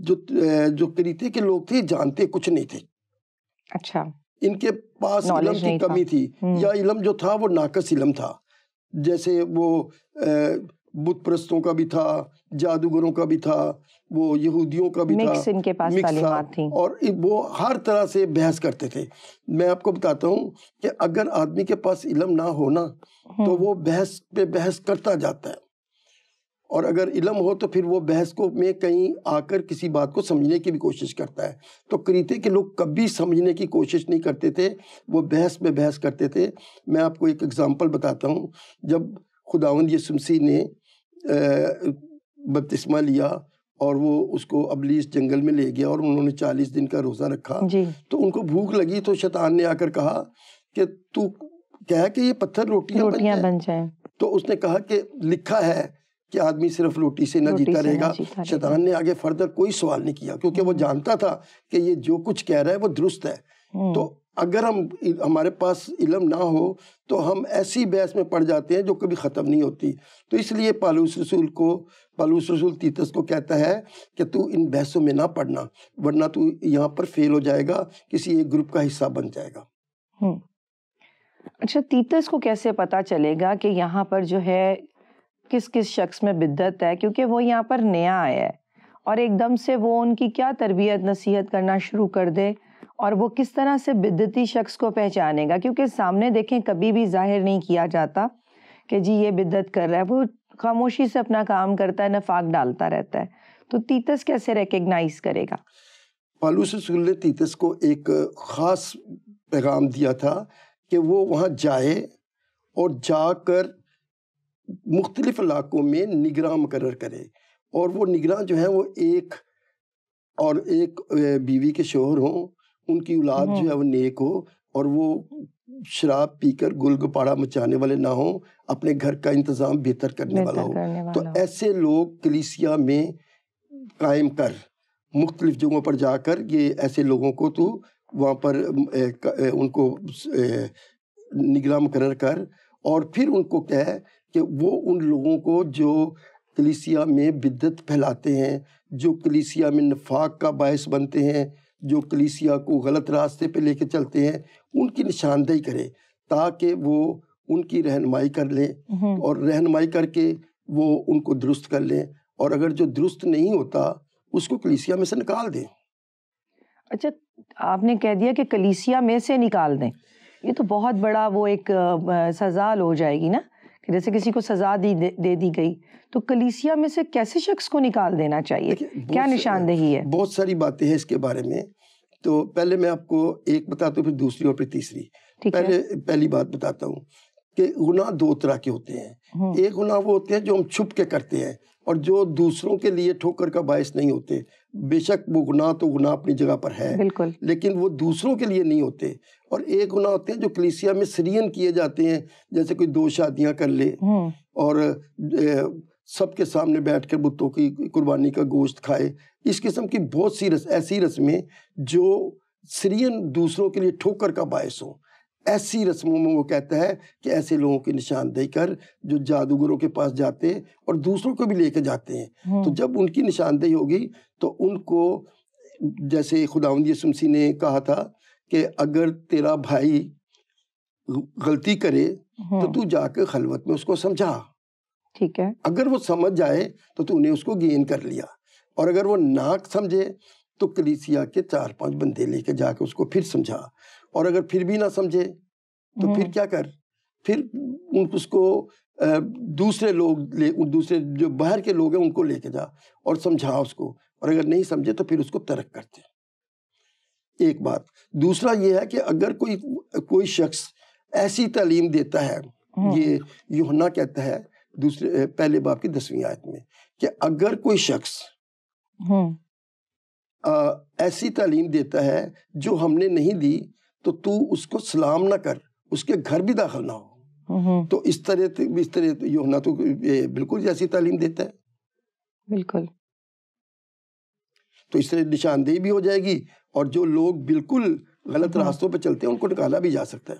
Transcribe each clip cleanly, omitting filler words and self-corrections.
جو کریتے کے لوگ تھے جانتے کچھ نہیں تھے. اچھا. ان کے پاس علم کی کمی تھی, یا علم جو تھا وہ ناقص علم تھا. جیسے وہ بت پرستوں کا بھی تھا, جادوگروں کا بھی تھا, وہ یہودیوں کا بھی تھا, ان کے پاس تعلیمات تھیں, اور وہ ہر طرح سے بحث کرتے تھے. میں آپ کو بتاتا ہوں کہ اگر آدمی کے پاس علم نہ ہونا تو وہ بحث پہ بحث کرتا جاتا ہے, اور اگر علم ہو تو پھر وہ بحث کو میں کہیں آ کر کسی بات کو سمجھنے کی بھی کوشش کرتا ہے. تو کریتے کے لوگ کبھی سمجھنے کی کوشش نہیں کرتے تھے, وہ بحث پہ بحث کرتے تھے. میں آپ کو ایک اگزامپل بتاتا ہوں. جب خداوند یسوع مسیح نے بپتسمہ لیا اور وہ اس کو ابلیس جنگل میں لے گیا اور انہوں نے 40 دن کا روزہ رکھا, تو ان کو بھوک لگی تو شیطان نے آ کر کہا کہ تو کہہ کہ یہ پتھر روٹیاں بن جائیں. تو اس نے کہا کہ لکھا ہے کہ آدمی صرف روٹی سے نہ جیتا رہے گا. شیطان نے آگے فردر کوئی سوال نہیں کیا, کیونکہ وہ جانتا تھا کہ یہ جو کچھ کہہ رہا ہے وہ درست ہے. تو اگر ہمارے پاس علم نہ ہو تو ہم ایسی بحث میں پڑ جاتے ہیں جو کبھی ختم نہیں ہوتی. تو اس لیے پالوس رسول تیتس کو کہتا ہے کہ تو ان بحثوں میں نہ پڑنا, ورنہ تو یہاں پر فیل ہو جائے گا, کسی ایک گروپ کا حصہ بن جائے گا. اچھا, تیتس کو کیسے پتا چلے گا کہ یہاں پر جو ہے کس شخص میں بدعت ہے, کیونکہ وہ یہاں پر نیا آیا ہے اور ایک دم سے وہ ان کی کیا تربیت نصیحت کرنا شروع کر دے, اور وہ کس طرح سے بدعتی شخص کو پہچانے گا؟ کیونکہ سامنے دیکھیں کبھی بھی ظاہر نہیں کیا جاتا کہ جی یہ بدعت کر رہا ہے, وہ خاموشی سے اپنا کام کرتا ہے, نفاق ڈالتا رہتا ہے. تو تیتس کیسے ریکگنائز کرے گا؟ پالوس رسول نے تیتس کو ایک خاص پیغام دیا تھا کہ وہ وہاں جائے اور جا کر مختلف علاقوں میں نگراں مقرر کرے, اور وہ نگراں جو ہیں وہ ایک بیوی کے شوہر ہوں, ان کی اولاد جو ہے وہ نیک ہو, اور وہ شراب پی کر گل گپاڑا مچانے والے نہ ہوں, اپنے گھر کا انتظام بہتر کرنے والا ہو. تو ایسے لوگ کلیسیا میں قائم کر, مختلف جگہوں پر جا کر یہ ایسے لوگوں کو تو وہاں پر ان کو نگراں مقرر کر, اور پھر ان کو کہے کہ وہ ان لوگوں کو جو کلیسیا میں بدعت پھیلاتے ہیں, جو کلیسیا میں نفاق کا باعث بنتے ہیں, جو کلیسیا کو غلط راستے پہ لے کے چلتے ہیں, ان کی نشاندہی کرے تاکہ وہ ان کی رہنمائی کر لیں, اور رہنمائی کر کے وہ ان کو درست کر لیں, اور اگر جو درست نہیں ہوتا اس کو کلیسیا میں سے نکال دیں. اچھا, آپ نے کہہ دیا کہ کلیسیا میں سے نکال دیں, یہ تو بہت بڑا وہ ایک سزا ہو جائے گی نا, کہ جیسے کسی کو سزا دے دی گئی, تو کلیسیا میں سے کیسے شخص کو نکال دینا چاہیے, کیا نشاندہی ہے؟ بہت ساری باتیں ہیں اس کے بارے میں. تو پہلے میں آپ کو ایک بتاتا ہوں, پھر دوسری اور پھر تیسری. پہلی بات بتاتا ہوں کہ گناہ 2 طرح کے ہوتے ہیں. ایک گناہ وہ ہوتے ہیں جو ہم چھپ کے کرتے ہیں اور جو دوسروں کے لیے ٹھوکر کا باعث نہیں ہوتے. بے شک وہ گناہ تو گناہ اپنی جگہ پر ہے, لیکن وہ دوسروں کے لیے نہیں ہوتے. اور ایک گناہ ہوتے ہیں جو کلیسیا میں سرین کیے جاتے ہیں, جیسے کوئی 2 شادیاں کر لے اور سب کے سامنے بیٹھ کر بتوں کی قربانی کا گوشت کھائے. اس قسم کی بہت سی ایسی رسمیں جو سرین دوسروں کے لیے ٹھوکر کا باعث ہوں, ایسی رسموں میں وہ کہتا ہے کہ ایسے لوگوں کی نشاندہی کر جو جادوگروں کے پاس جاتے اور دوسروں کو بھی لے کے جاتے ہیں. تو جب ان کی نشاندہی ہوگی تو ان کو, جیسے خداوند یسوع مسیح نے کہا تھا کہ اگر تیرا بھائی غلطی کرے تو تو جا کے خلوت میں اس کو سمجھا, ٹھیک ہے, اگر وہ سمجھ جائے تو نے اس کو گین کر لیا, اور اگر وہ نہ سمجھے تو کلیسیا کے 4-5 بندے لے کے جا کے اس کو پھر سمجھا, اور اگر پھر بھی نہ سمجھے تو پھر کیا کر, پھر اس کو دوسرے جو باہر کے لوگ ہیں ان کو لے کے جا اور سمجھا اس کو, اور اگر نہیں سمجھے تو پھر اس کو ترک کرتے. ایک بات. دوسرا یہ ہے کہ اگر کوئی شخص ایسی تعلیم دیتا ہے, یہ یوحنا کہتا ہے پہلے باب کی 10ویں آیت میں, کہ اگر کوئی شخص ایسی تعلیم دیتا ہے جو ہم نے نہیں دی تو اس کو سلام نہ کر, اس کے گھر بھی داخل نہ ہو. تو اس طرح یوحنا تو بالکل ایسی تعلیم دیتا ہے. بالکل. تو اس طرح نشاندہی بھی ہو جائے گی, اور جو لوگ بالکل غلط راستوں پہ چلتے ہیں ان کو نکالا بھی جا سکتا ہے.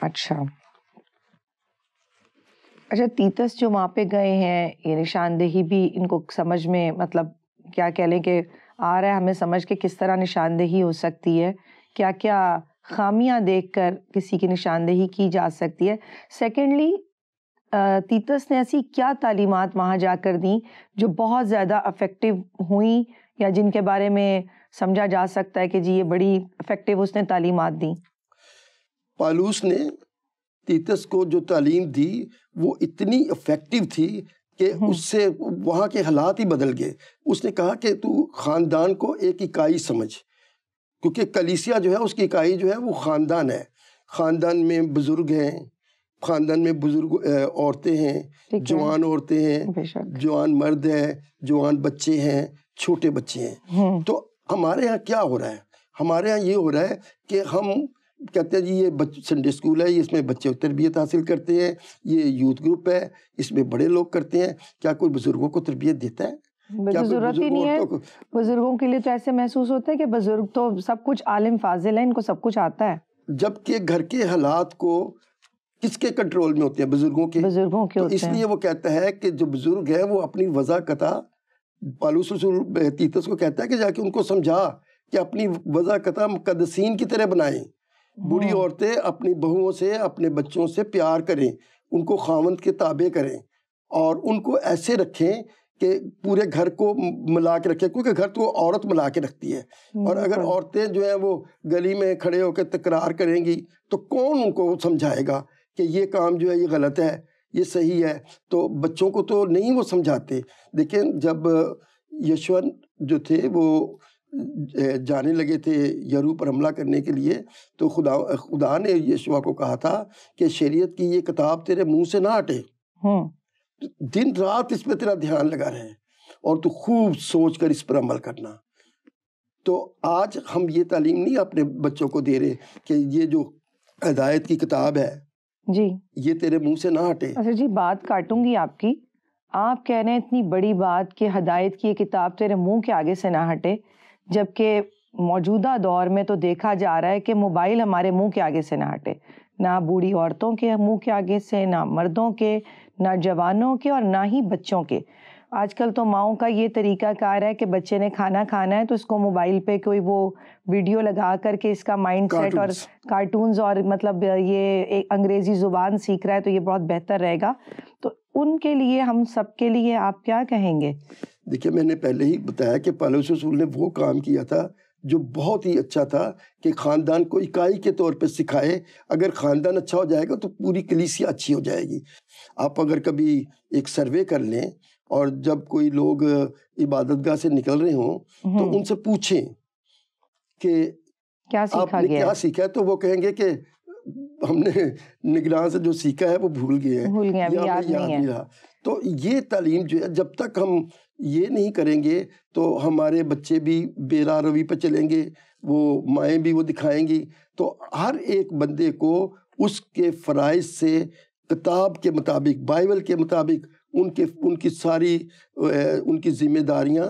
اچھا, تیتس جو وہاں پہ گئے ہیں, یہ نشاندہی بھی ان کو سمجھ میں مطلب کیا کہہ لیں کہ آ رہا ہے ہمیں سمجھ کے کس طرح نشاندہی ہو سکتی ہے, کیا کیا خامیاں دیکھ کر کسی کی نشاندہی کی جا سکتی ہے. سیکنڈلی تیتس نے ایسی کیا تعلیمات وہاں جا کر دیں جو بہت زیادہ افیکٹو ہوئیں, یا جن کے بارے میں سمجھا جا سکتا ہے کہ جی یہ بڑی افیکٹو اس نے تعلیمات دیں؟ پالوس نے تیتس کو جو تعلیم دی وہ اتنی افیکٹو تھی کہ اس سے وہاں کے حالات ہی بدل گئے. اس نے کہا کہ تو خاندان کو ایک اکائی سمجھ, کیونکہ کلیسیا جو ہے اس کی اکائی جو ہے وہ خاندان ہے. خاندان میں بزرگ ہیں, خاندان میں بزرگ عورتیں ہیں, جوان عورتیں ہیں, جوان مرد ہیں, جوان بچے ہیں, چھوٹے بچے ہیں. تو ہمارے ہاں کیا ہو رہا ہے؟ ہمارے ہاں یہ ہو رہا ہے کہ ہم کہتے ہیں جی یہ سنڈے اسکول ہے, اس میں بچے تربیت حاصل کرتے ہیں, یہ یوتھ گروپ ہے, اس میں بڑے لوگ کرتے ہیں. کیا کوئی بزرگوں کو تربیت دیتا ہے؟ ضرورت ہی نہیں ہے. بزرگوں کے لیے تو ایسے محسوس ہوتا ہے کہ بزرگ تو سب کچھ عالم فاضل ہیں, ان کو سب کچھ آتا ہے. جبکہ گھر کے حالات کو کس کے کنٹرول میں ہوتے ہیں؟ بزرگوں کے ہوتے ہیں. اس لیے وہ کہتا ہے کہ جو بزرگ ہے وہ اپنی وضاقتہ, پالوس رسول تیتس کو کہتا ہے کہ جا کے ان کو سمجھا کہ اپنی وضاقتہ مقدسین کی طرح بنائیں. بوڑھی عورتیں اپنی بہوؤں سے, اپنے بچوں سے پیار کریں, ان کو خاوند کے تابع کریں, اور ان کو ایسے رکھیں کہ پورے گھر کو ملا کے رکھیں, کیونکہ گھر تو عورت ملا کے رکھتی ہے. اور اگر عورتیں جو ہیں وہ گلی میں کھڑے ہو کے تکرار کریں گی تو کون ان کو سمجھائے گا کہ یہ کام جو ہے یہ غلط ہے, یہ صحیح ہے؟ تو بچوں کو تو نہیں وہ سمجھاتے. دیکھیں جب یشوع جو تھے وہ جانے لگے تھے یرو پر حملہ کرنے کے لیے, تو خدا نے یشوع کو کہا تھا کہ شریعت کی یہ کتاب تیرے منہ سے نہ ہٹے, دن رات اس پہ تیرا دھیان لگا رہے اور تو خوب سوچ کر اس پر عمل کرنا. تو آج ہم یہ تعلیم نہیں اپنے بچوں کو دے رہے کہ یہ جو ہدایت کی کتاب ہے جی یہ تیرے منہ سے نہ ہٹے. اچھا جی, بات کاٹوں گی آپ کی. آپ کہہ رہے ہیں اتنی بڑی بات کہ ہدایت کی یہ کتاب تیرے منہ کے آگے سے نہ ہٹے, جبکہ موجودہ دور میں تو دیکھا جا رہا ہے کہ موبائل ہمارے منہ کے آگے سے نہ ہٹے, نہ بوڑھی عورتوں کے منہ کے آگے سے, نہ مردوں کے, نہ جوانوں کے, اور نہ ہی بچوں کے. آج کل تو ماؤں کا یہ طریقہ کار ہے کہ بچے نے کھانا کھانا ہے تو اس کو موبائل پہ کوئی وہ ویڈیو لگا کر کے اس کا مائنڈ سیٹ اور کارٹونز اور مطلب یہ انگریزی زبان سیکھ رہا ہے, تو یہ بہت بہتر رہے گا. تو ان کے لیے, ہم سب کے لیے آپ کیا کہیں گے؟ دیکھیے میں نے پہلے ہی بتایا کہ پالوس رسول نے وہ کام کیا تھا جو بہت ہی اچھا تھا کہ خاندان کو اکائی کے طور پہ سکھائے. اگر خاندان اچھا ہو جائے گا تو پوری کلیسیا اچھی ہو جائے گی. آپ اگر کبھی ایک سروے کر لیں اور جب کوئی لوگ عبادت گاہ سے نکل رہے ہوں تو ان سے پوچھیں کہ آپ نے کیا سیکھا ہے, تو وہ کہیں گے کہ ہم نے نگراں سے جو سیکھا ہے وہ بھول گئے ہیں, یا ہمیں یاد نہیں رہا. تو یہ تعلیم جو ہے جب تک ہم یہ نہیں کریں گے تو ہمارے بچے بھی بے راہ روی پہ چلیں گے, وہ مائیں بھی وہ دکھائیں گی. تو ہر ایک بندے کو اس کے فرائض سے کتاب کے مطابق, بائبل کے مطابق ان کی ساری ان کی ذمہ داریاں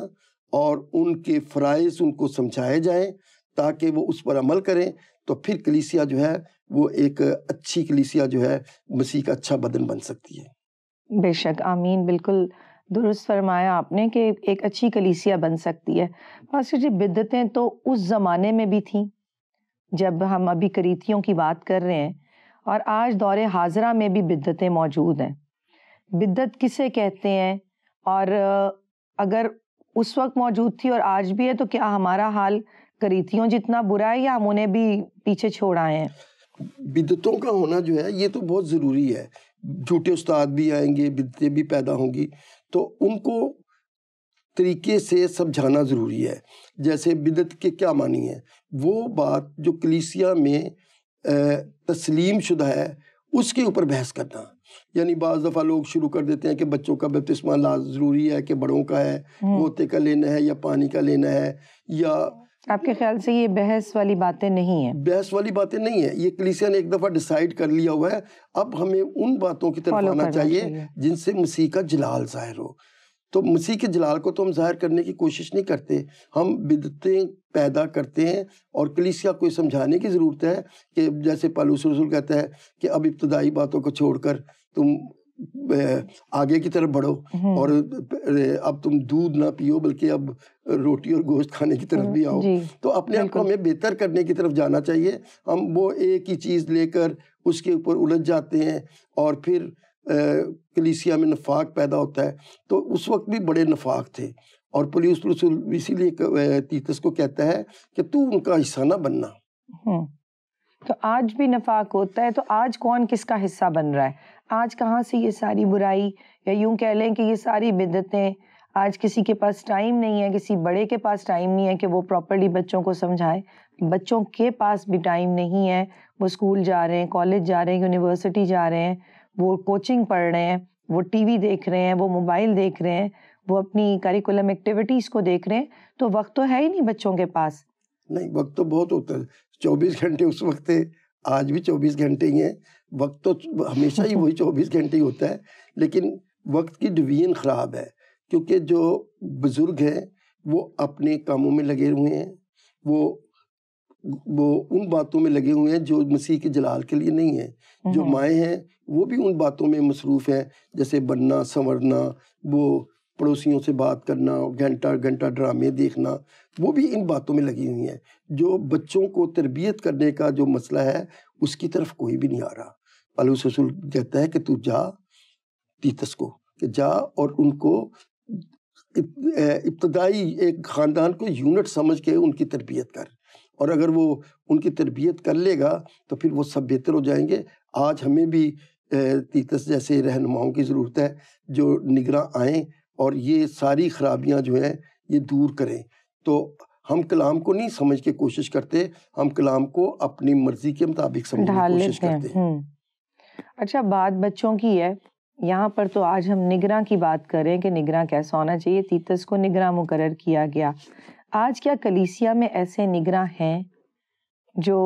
اور ان کے فرائض ان کو سمجھائے جائیں تاکہ وہ اس پر عمل کریں. تو پھر کلیسیا جو ہے وہ ایک اچھی کلیسیا جو ہے مسیح کا اچھا بدن بن سکتی ہے. بے شک, آمین, بالکل درست فرمایا آپ نے کہ ایک اچھی کلیسیا بن سکتی ہے. پاسٹر جی, بدعتیں تو اس زمانے میں بھی تھیں جب ہم ابھی کریتیوں کی بات کر رہے ہیں, اور آج دور حاضرہ میں بھی بدعتیں موجود ہیں. بدعت کسے کہتے ہیں, اور اگر اس وقت موجود تھی اور آج بھی ہے تو کیا ہمارا حال کریتیوں جتنا برا ہے یا ہم انہیں بھی پیچھے چھوڑ آئے ہیں؟ بدعتوں کا ہونا جو ہے یہ تو بہت ضروری ہے. جھوٹے استاد بھی آئیں گے, بدعتیں بھی پیدا ہوں گی, تو ان کو طریقے سے سمجھانا ضروری ہے. جیسے بدعت کے کیا معنی ہے, وہ بات جو کلیسیا میں تسلیم شدہ ہے اس کے اوپر بحث کرنا. یعنی بعض دفعہ لوگ شروع کر دیتے ہیں کہ بچوں کا بپتسمہ ضروری ہے کہ بڑوں کا ہے, غوطے کا لینا ہے یا پانی کا لینا ہے, یا آپ کے خیال سے یہ بحث والی باتیں نہیں ہیں؟ بحث والی باتیں نہیں ہیں, یہ کلیسیا نے ایک دفعہ ڈیسائیڈ کر لیا ہوا ہے. اب ہمیں ان باتوں کی طرف آنا چاہیے جن سے مسیح کا جلال ظاہر ہو. تو مسیح کے جلال کو تو ہم ظاہر کرنے کی کوشش نہیں کرتے, ہم بدعتیں پیدا کرتے ہیں. اور کلیسیا کو سمجھانے کی ضرورت ہے کہ جیسے پالوس رسول کہتا ہے کہ اب ابتدائی باتوں کو چھوڑ کر تم آگے کی طرف بڑھو اور اب تم دودھ نہ پیو بلکہ اب روٹی اور گوشت کھانے کی طرف بھی آؤ. تو اپنے آپ کو ہمیں بہتر کرنے کی طرف جانا چاہیے. ہم وہ ایک ہی چیز لے کر اس کے اوپر الجھ جاتے ہیں اور پھر کلیسیا میں نفاق پیدا ہوتا ہے. تو اس وقت بھی بڑے نفاق تھے اور پولیس رسول اسی لیے تیتس کو کہتا ہے کہ تو ان کا حصہ نہ بننا. تو آج بھی نفاق ہوتا ہے, تو آج کون کس کا حصہ بن رہا ہے؟ آج کہاں سے یہ ساری برائی, یا یوں کہہ لیں کہ یہ ساری بدعتیں, آج کسی کے پاس ٹائم نہیں ہے, کسی بڑے کے پاس ٹائم نہیں ہے کہ وہ پراپرلی بچوں کو سمجھائے. بچوں کے پاس بھی ٹائم نہیں ہے, وہ اسکول جا رہے ہیں, کالج جا رہے ہیں, یونیورسٹی جا رہے ہیں, وہ کوچنگ پڑھ رہے ہیں, وہ ٹی وی دیکھ رہے ہیں, وہ موبائل دیکھ رہے ہیں, وہ اپنی کریکولم ایکٹیویٹیز کو دیکھ رہے ہیں. تو وقت تو ہے ہی نہیں بچوں کے پاس. نہیں, وقت تو بہت ہوتا ہے. 24 گھنٹے اس وقت تھے, آج بھی 24 گھنٹے ہی ہیں. وقت تو ہمیشہ ہی وہی 24 گھنٹے ہی ہوتا ہے, لیکن وقت کی ڈویژن خراب ہے کیونکہ جو بزرگ ہیں وہ اپنے کاموں میں لگے ہوئے ہیں, وہ ان باتوں میں لگے ہوئے ہیں جو مسیح کے جلال کے لیے نہیں ہیں. جو مائیں ہیں وہ بھی ان باتوں میں مصروف ہیں, جیسے بننا سنورنا, وہ پڑوسیوں سے بات کرنا, گھنٹہ گھنٹہ ڈرامے دیکھنا, وہ بھی ان باتوں میں لگی ہوئی ہیں. جو بچوں کو تربیت کرنے کا جو مسئلہ ہے اس کی طرف کوئی بھی نہیں آ رہا. پالوس رسول کہتا ہے کہ تو جا تیتس کو, کہ جا اور ان کو ابتدائی ایک خاندان کو یونٹ سمجھ کے ان کی تربیت کر, اور اگر وہ ان کی تربیت کر لے گا تو پھر وہ سب بہتر ہو جائیں گے. آج ہمیں بھی تیتس جیسے رہنماؤں کی ضرورت ہے جو نگراں آئیں اور یہ ساری خرابیاں جو ہیں یہ دور کریں. تو ہم کلام کو نہیں سمجھ کے کوشش کرتے, ہم کلام کو اپنی مرضی کے مطابق سمجھنے کی کوشش کرتے ہیں. اچھا, بات بچوں کی ہے یہاں پر, تو آج ہم نگراں کی بات کریں کہ نگراں کیسا ہونا چاہیے. تیتس کو نگراں مقرر کیا گیا. آج کیا کلیسیا میں ایسے نگراں ہیں جو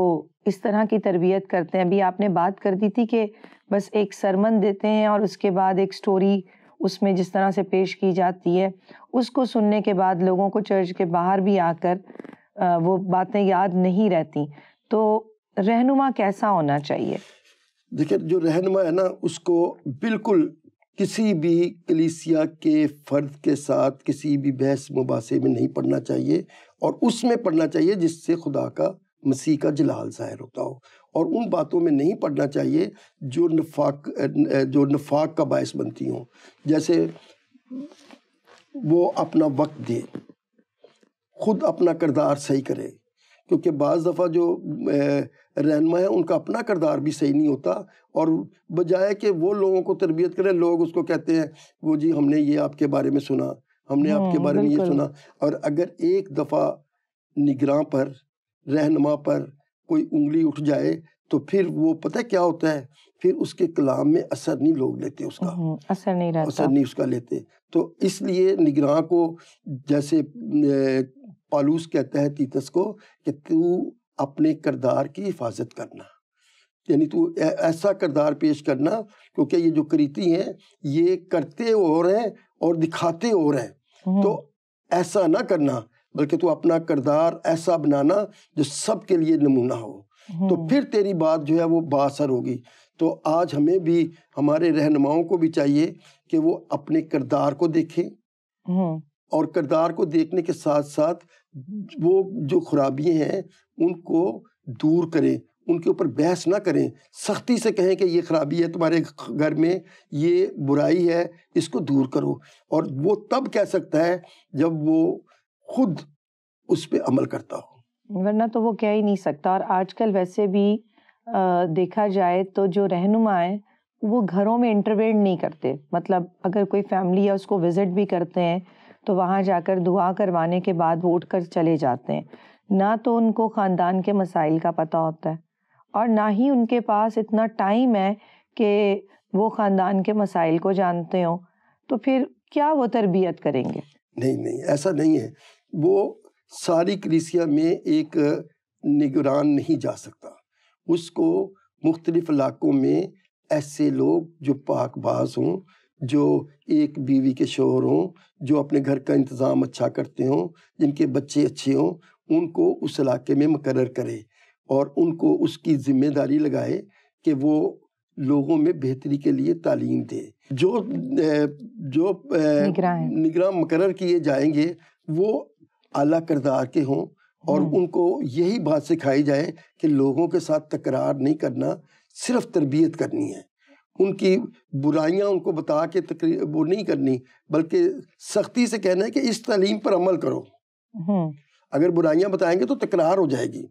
اس طرح کی تربیت کرتے ہیں؟ ابھی آپ نے بات کر دی تھی کہ بس ایک سرمن دیتے ہیں اور اس کے بعد ایک سٹوری اس میں جس طرح سے پیش کی جاتی ہے, اس کو سننے کے بعد لوگوں کو چرچ کے باہر بھی آ کر وہ باتیں یاد نہیں رہتی. تو رہنما کیسا ہونا چاہیے؟ دیکھیں, جو رہنما ہے نا اس کو بالکل کسی بھی کلیسیا کے فرد کے ساتھ کسی بھی بحث مباحثے میں نہیں پڑھنا چاہیے, اور اس میں پڑھنا چاہیے جس سے خدا کا مسیح کا جلال ظاہر ہوتا ہو, اور ان باتوں میں نہیں پڑھنا چاہیے جو نفاق کا باعث بنتی ہوں. جیسے وہ اپنا وقت دے, خود اپنا کردار صحیح کرے, کیونکہ بعض دفعہ جو رہنما ہے ان کا اپنا کردار بھی صحیح نہیں ہوتا, اور بجائے کہ وہ لوگوں کو تربیت کرے, لوگ اس کو کہتے ہیں وہ جی ہم نے یہ آپ کے بارے میں سنا, ہم نے آپ کے بارے میں یہ سنا. اور اگر ایک دفعہ نگراں پر, رہنما پر کوئی انگلی اٹھ جائے تو پھر وہ پتہ کیا ہوتا ہے, پھر اس کے کلام میں اثر نہیں لوگ لیتے, اس کا اثر نہیں اس کا لیتے. تو اس لیے نگراں کو, جیسے پالوس کہتا ہے تیتس کو کہ تو اپنے کردار کی حفاظت کرنا, یعنی تو ایسا کردار پیش کرنا, کیونکہ یہ جو کریتی ہیں یہ کرتے اور ہیں اور دکھاتے اور ہیں. تو ایسا نہ کرنا, بلکہ تو اپنا کردار ایسا بنانا جو سب کے لیے نمونہ ہو, تو پھر تیری بات جو ہے وہ با اثر ہوگی. تو آج ہمیں بھی ہمارے رہنماؤں کو بھی چاہیے کہ وہ اپنے کردار کو دیکھیں, اور کردار کو دیکھنے کے ساتھ ساتھ وہ جو خرابیاں ہیں ان کو دور کریں, ان کے اوپر بحث نہ کریں, سختی سے کہیں کہ یہ خرابی ہے تمہارے گھر میں, یہ برائی ہے, اس کو دور کرو. اور وہ تب کہہ سکتا ہے جب وہ خود اس پہ عمل کرتا ہو, ورنہ تو وہ کہہ ہی نہیں سکتا. اور آج کل ویسے بھی دیکھا جائے تو جو رہنما ہیں وہ گھروں میں انٹروین نہیں کرتے. مطلب اگر کوئی فیملی ہے اس کو وزٹ بھی کرتے ہیں تو وہاں جا کر دعا کروانے کے بعد وہ اٹھ کر چلے جاتے ہیں. نہ تو ان کو خاندان کے مسائل کا پتہ ہوتا ہے, اور نہ ہی ان کے پاس اتنا ٹائم ہے کہ وہ خاندان کے مسائل کو جانتے ہوں. تو پھر کیا وہ تربیت کریں گے؟ نہیں, ایسا نہیں ہے. وہ ساری کلیسیا میں ایک نگران نہیں جا سکتا. اس کو مختلف علاقوں میں ایسے لوگ جو پاک باز ہوں, جو ایک بیوی کے شوہر ہوں, جو اپنے گھر کا انتظام اچھا کرتے ہوں, جن کے بچے اچھے ہوں, ان کو اس علاقے میں مقرر کرے, اور ان کو اس کی ذمہ داری لگائے کہ وہ لوگوں میں بہتری کے لیے تعلیم دے. جو نگراں مقرر کیے جائیں گے وہ اعلیٰ کردار کے ہوں اور ان کو یہی بات سکھائی جائے کہ لوگوں کے ساتھ تکرار نہیں کرنا, صرف تربیت کرنی ہے. ان کی برائیاں ان کو بتا کے وہ نہیں کرنی, بلکہ سختی سے کہنا ہے کہ اس تعلیم پر عمل کرو. اگر برائیاں بتائیں گے تو تکرار ہو جائے گی,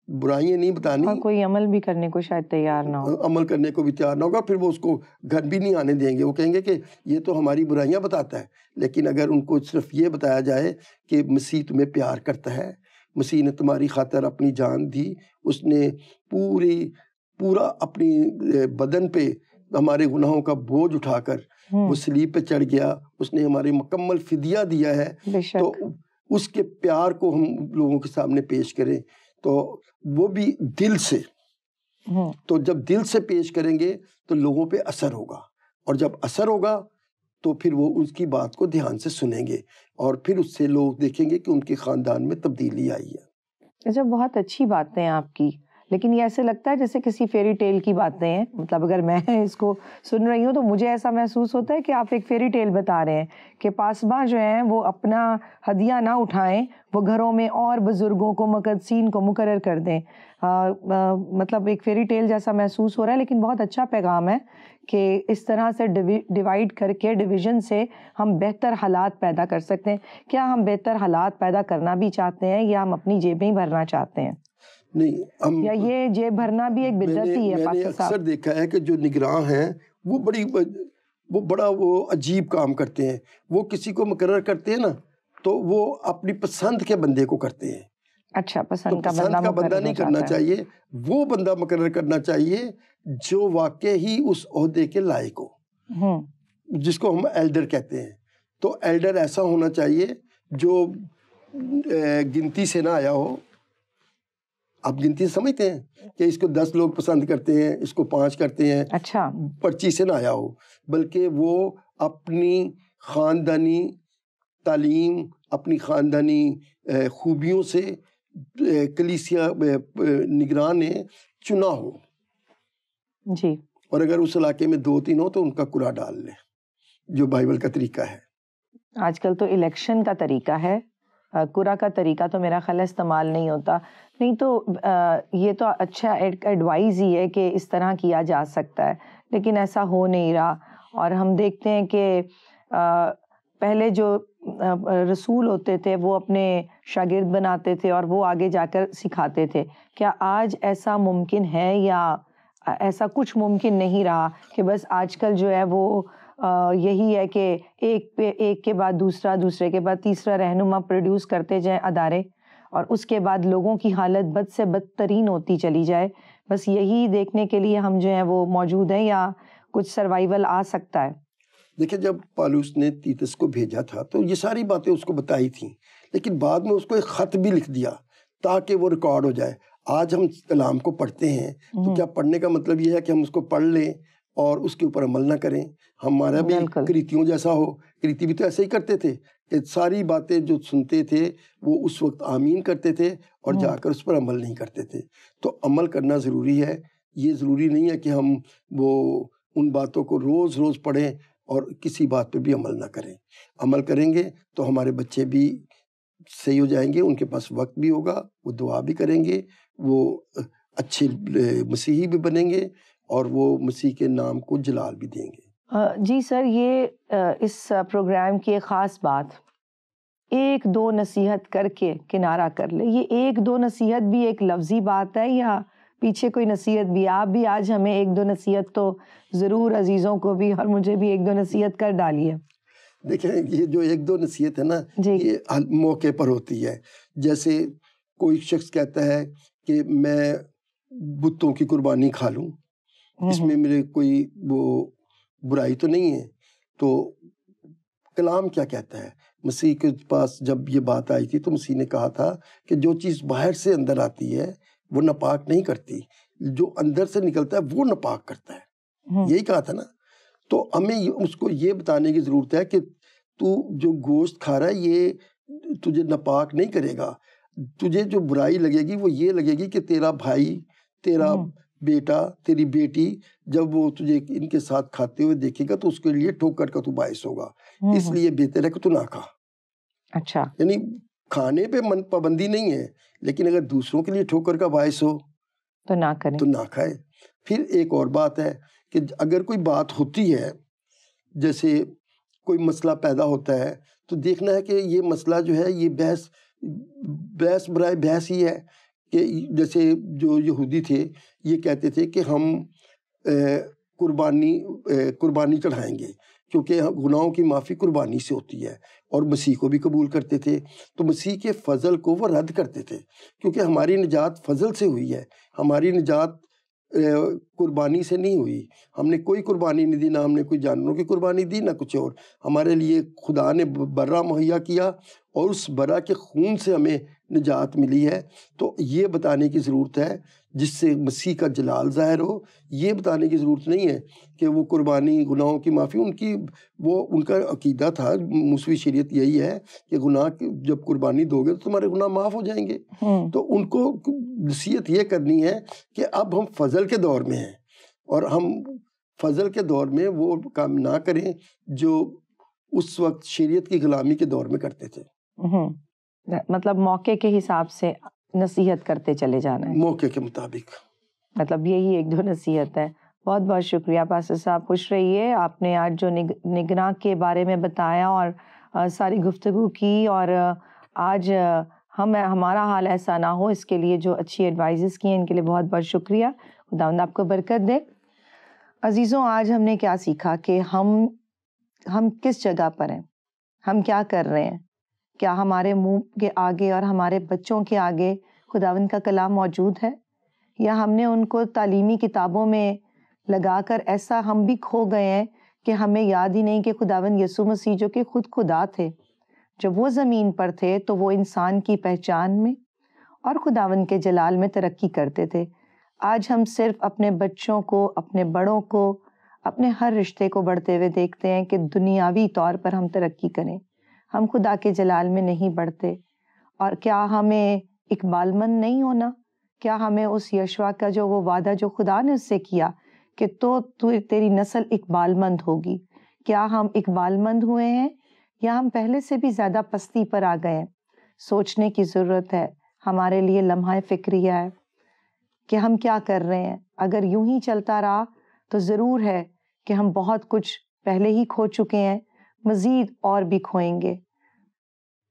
برائیاں نہیں بتانی. کوئی عمل بھی کرنے کو شاید تیار نہ ہو, عمل کرنے کو بھی تیار نہ ہوگا, پھر وہ اس کو گھر بھی نہیں آنے دیں گے. وہ کہیں گے کہ یہ تو ہماری برائیاں بتاتا ہے. لیکن اگر ان کو صرف یہ بتایا جائے کہ مسیح تمہیں پیار کرتا ہے, مسیح نے تمہاری خاطر اپنی جان دی, اس نے پورا اپنی بدن پہ ہمارے گناہوں کا بوجھ اٹھا کر وہ صلیب پہ چڑھ گیا, اس نے ہمارے مکمل فدیہ دیا ہے, تو اس کے پیار کو ہم لوگوں کے سامنے پیش کریں تو وہ بھی دل سے. تو جب دل سے پیش کریں گے تو لوگوں پہ اثر ہوگا, اور جب اثر ہوگا تو پھر وہ اس کی بات کو دھیان سے سنیں گے, اور پھر اس سے لوگ دیکھیں گے کہ ان کے خاندان میں تبدیلی آئی ہے. اچھا, بہت اچھی باتیں آپ کی, لیکن یہ ایسے لگتا ہے جیسے کسی فیری ٹیل کی باتیں ہیں. مطلب اگر میں اس کو سن رہی ہوں تو مجھے ایسا محسوس ہوتا ہے کہ آپ ایک فیری ٹیل بتا رہے ہیں کہ پاسباں جو ہیں وہ اپنا ہدیہ نہ اٹھائیں, وہ گھروں میں اور بزرگوں کو مقدسین کو مقرر کر دیں. مطلب ایک فیری ٹیل جیسا محسوس ہو رہا ہے, لیکن بہت اچھا پیغام ہے کہ اس طرح سے ڈیوائیڈ کر کے, ڈویژن سے ہم بہتر حالات پیدا کر سکتے ہیں. کیا ہم بہتر حالات پیدا کرنا بھی چاہتے ہیں یا ہم اپنی جیبیں ہی بھرنا چاہتے ہیں؟ نہیں, یا یہ جیب بھرنا بھی ایک بدعت ہی ہے؟ میں نے اکثر دیکھا ہے کہ جو نگراں ہیں وہ بڑا عجیب کام کرتے ہیں. وہ کسی کو مقرر کرتے ہیں نا تو وہ اپنی پسند کے بندے کو کرتے ہیں. اچھا, پسند کا بندہ نہیں کرنا چاہیے, وہ بندہ مقرر کرنا چاہیے جو واقع ہی اس عہدے کے لائق ہو, جس کو ہم ایلڈر کہتے ہیں. تو ایلڈر ایسا ہونا چاہیے جو گنتی سے نہ آیا ہو. آپ گنتی سمجھتے ہیں کہ اس کو 10 لوگ پسند کرتے ہیں, اس کو 5 کرتے ہیں. اچھا, پرچی سے نہ آیا ہو, بلکہ وہ اپنی خاندانی تعلیم, اپنی خاندانی خوبیوں سے کلیسیا نگراں نے چنا ہو. جی, اور اگر اس علاقے میں 2-3 ہو تو ان کا قرعہ ڈال لیں, جو بائبل کا طریقہ ہے. آج کل تو الیکشن کا طریقہ ہے, قرعہ کا طریقہ تو میرا خیال استعمال نہیں ہوتا. نہیں تو یہ تو اچھا ایڈوائز ہی ہے کہ اس طرح کیا جا سکتا ہے, لیکن ایسا ہو نہیں رہا. اور ہم دیکھتے ہیں کہ پہلے جو رسول ہوتے تھے وہ اپنے شاگرد بناتے تھے اور وہ آگے جا کر سکھاتے تھے. کیا آج ایسا ممکن ہے یا ایسا کچھ ممکن نہیں رہا کہ بس آج کل جو ہے وہ یہی ہے کہ ایک کے بعد دوسرا, دوسرے کے بعد تیسرا رہنما پروڈیوس کرتے جائیں ادارے, اور اس کے بعد لوگوں کی حالت بد سے بدترین ہوتی چلی جائے؟ بس یہی دیکھنے کے لیے ہم جو ہیں وہ موجود ہیں یا کچھ سروائیول آ سکتا ہے؟ دیکھیں, جب پالوس نے تیتس کو بھیجا تھا تو یہ ساری باتیں اس کو بتائی تھیں, لیکن بعد میں اس کو ایک خط بھی لکھ دیا تاکہ وہ ریکارڈ ہو جائے. آج ہم کلام کو پڑھتے ہیں تو کیا پڑھنے کا مطلب یہ ہے کہ ہم اس کو پڑھ لیں اور اس کے اوپر عمل نہ کریں؟ ہمارا بھی کریتیوں جیسا ہو. کریتی بھی تو ایسے ہی کرتے تھے کہ ساری باتیں جو سنتے تھے وہ اس وقت آمین کرتے تھے اور جا کر اس پر عمل نہیں کرتے تھے. تو عمل کرنا ضروری ہے. یہ ضروری نہیں ہے کہ ہم ان باتوں کو روز روز پڑھیں اور کسی بات پہ بھی عمل نہ کریں. عمل کریں گے تو ہمارے بچے بھی صحیح ہو جائیں گے, ان کے پاس وقت بھی ہوگا, وہ دعا بھی کریں گے, وہ اچھے مسیحی بھی بنیں گے اور وہ مسیح کے نام کو جلال بھی دیں گے. جی سر, یہ اس پروگرام کی ایک خاص بات 1-2 نصیحت کر کے کنارہ کر لے. یہ 1-2 نصیحت بھی ایک لفظی بات ہے یا پیچھے کوئی نصیحت بھی؟ آپ بھی آج ہمیں 1-2 نصیحت تو ضرور عزیزوں کو بھی اور مجھے بھی 1-2 نصیحت کر ڈالیے. دیکھیں, یہ جو 1-2 نصیحت ہے نا, یہ موقع پر ہوتی ہے. جیسے کوئی شخص کہتا ہے کہ میں بتوں کی قربانی کھا لوں, اس میں میرے کوئی وہ برائی تو نہیں ہے. تو کلام کیا کہتا ہے؟ مسیح کے پاس جب یہ بات آئی تھی تو مسیح نے کہا تھا کہ جو چیز باہر سے اندر آتی ہے وہ ناپاک نہیں کرتی, جو اندر سے نکلتا ہے وہ ناپاک کرتا ہے. یہی کہا تھا نا. تو ہمیں اس کو یہ بتانے کی ضرورت ہے کہ تو جو گوشت کھا رہا ہے یہ تجھے ناپاک نہیں کرے گا. تجھے جو برائی لگے گی وہ یہ لگے گی کہ تیرا بھائی, تیرا بیٹا تیری بیٹی جب وہ تجھے ان کے ساتھ کھاتے ہوئے دیکھے گا تو اس کے لیے ٹھوکر کا تو باعث ہوگا، اس لیے بہتر ہے کہ تو نہ کھا. اچھا، یعنی کھانے پہ پابندی نہیں ہے، لیکن اگر دوسروں کے لیے ٹھوکر کا باعث ہو تو نہ کریں، تو نہ کھائے. پھر ایک اور بات ہے کہ اگر کوئی بات ہوتی ہے، جیسے کوئی مسئلہ پیدا ہوتا ہے، تو دیکھنا ہے کہ یہ مسئلہ جو ہے یہ بحث برائے بحث ہی ہے. کہ جیسے جو یہودی تھے یہ کہتے تھے کہ ہم قربانی چڑھائیں گے کیونکہ گناہوں کی معافی قربانی سے ہوتی ہے، اور مسیح کو بھی قبول کرتے تھے. تو مسیح کے فضل کو وہ رد کرتے تھے کیونکہ ہماری نجات فضل سے ہوئی ہے، ہماری نجات قربانی سے نہیں ہوئی. ہم نے کوئی قربانی نہیں دی، نہ ہم نے کوئی جانوروں کی قربانی دی، نہ کچھ اور. ہمارے لیے خدا نے برا مہیا کیا اور اس برا کے خون سے ہمیں نجات ملی ہے. تو یہ بتانے کی ضرورت ہے جس سے مسیح کا جلال ظاہر ہو. یہ بتانے کی ضرورت نہیں ہے کہ وہ قربانی گناہوں کی معافی ان کا عقیدہ تھا. موسوی شریعت یہی ہے کہ گناہ جب قربانی دو گے تو تمہارے گناہ معاف ہو جائیں گے. تو ان کو نصیحت یہ کرنی ہے کہ اب ہم فضل کے دور میں ہیں، اور ہم فضل کے دور میں وہ کام نہ کریں جو اس وقت شریعت کی غلامی کے دور میں کرتے تھے. مطلب موقع کے حساب سے نصیحت کرتے چلے جانا ہے، موقع کے مطابق. مطلب یہی ایک دو نصیحت ہے. بہت بہت شکریہ پاسٹر صاحب، خوش رہیے. آپ نے آج جو نگراں کے بارے میں بتایا اور ساری گفتگو کی، اور آج ہمارا حال ایسا نہ ہو، اس کے لیے جو اچھی ایڈوائزز کی ہیں ان کے لیے بہت بہت شکریہ. خداوند آپ کو برکت دے. عزیزوں، آج ہم نے کیا سیکھا کہ ہم کس جگہ پر ہیں، ہم کیا کر رہے ہیں. کیا ہمارے منہ کے آگے اور ہمارے بچوں کے آگے خداوند کا کلام موجود ہے، یا ہم نے ان کو تعلیمی کتابوں میں لگا کر ایسا ہم بھی کھو گئے ہیں کہ ہمیں یاد ہی نہیں کہ خداوند یسوع مسیح جو کہ خود خدا تھے، جب وہ زمین پر تھے تو وہ انسان کی پہچان میں اور خداوند کے جلال میں ترقی کرتے تھے. آج ہم صرف اپنے بچوں کو، اپنے بڑوں کو، اپنے ہر رشتے کو بڑھتے ہوئے دیکھتے ہیں کہ دنیاوی طور پر ہم ترقی کریں، ہم خدا کے جلال میں نہیں بڑھتے. اور کیا ہمیں اقبال مند نہیں ہونا؟ کیا ہمیں اس یشوع کا جو وہ وعدہ جو خدا نے اس سے کیا کہ تو تیری نسل اقبال مند ہوگی، کیا ہم اقبال مند ہوئے ہیں، یا ہم پہلے سے بھی زیادہ پستی پر آ گئے ہیں؟ سوچنے کی ضرورت ہے. ہمارے لیے لمحہ فکریہ ہے کہ ہم کیا کر رہے ہیں. اگر یوں ہی چلتا رہا تو ضرور ہے کہ ہم بہت کچھ پہلے ہی کھو چکے ہیں، مزید اور بھی کھوئیں گے.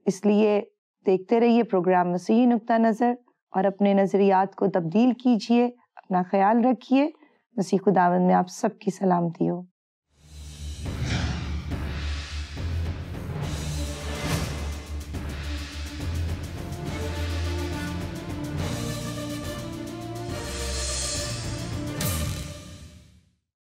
اس لیے دیکھتے رہیے پروگرام مسیحی نقطہ نظر، اور اپنے نظریات کو تبدیل کیجیے. اپنا خیال رکھیے. مسیح خداوند میں آپ سب کی سلامتی ہو.